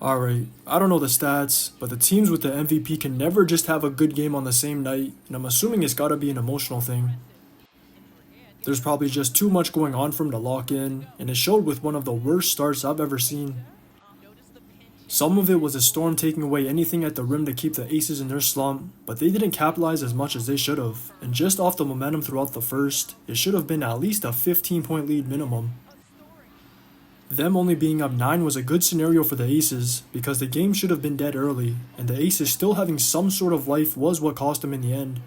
Alright, I don't know the stats, but the teams with the MVP can never just have a good game on the same night, and I'm assuming it's gotta be an emotional thing. There's probably just too much going on for him to lock in, and it showed with one of the worst starts I've ever seen. Some of it was the Storm taking away anything at the rim to keep the Aces in their slump, but they didn't capitalize as much as they should have, and just off the momentum throughout the first, it should have been at least a 15-point lead minimum. Them only being up 9 was a good scenario for the Aces, because the game should have been dead early, and the Aces still having some sort of life was what cost them in the end.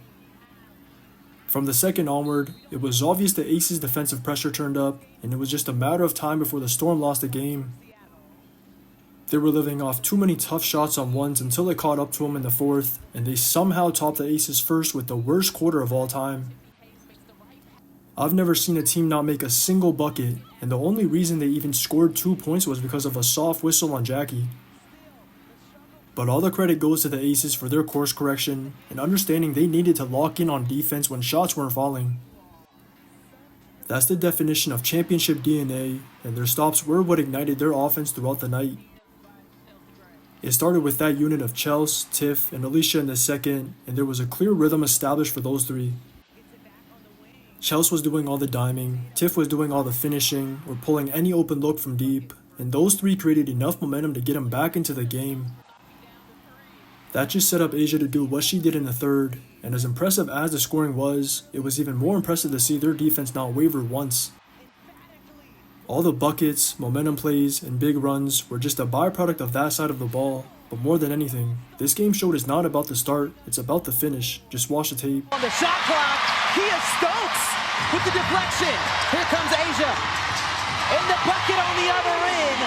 From the second onward, it was obvious the Aces' defensive pressure turned up, and it was just a matter of time before the Storm lost the game. They were living off too many tough shots on ones until it caught up to them in the fourth, and they somehow topped the Aces first with the worst quarter of all time. I've never seen a team not make a single bucket, and the only reason they even scored 2 points was because of a soft whistle on Jackie. But all the credit goes to the Aces for their course correction and understanding they needed to lock in on defense when shots weren't falling. That's the definition of championship DNA, and their stops were what ignited their offense throughout the night. It started with that unit of Chelsea, Tiff, and Alicia in the second, and there was a clear rhythm established for those three. Chelsea was doing all the diming, Tiff was doing all the finishing, or pulling any open look from deep, and those three created enough momentum to get him back into the game. That just set up A'ja to do what she did in the third, and as impressive as the scoring was, it was even more impressive to see their defense not waver once. All the buckets, momentum plays, and big runs were just a byproduct of that side of the ball, but more than anything, this game showed it's not about the start, it's about the finish. Just watch the tape. On the shot clock, Kia Stokes with the deflection. Here comes A'ja. And the bucket on the other end.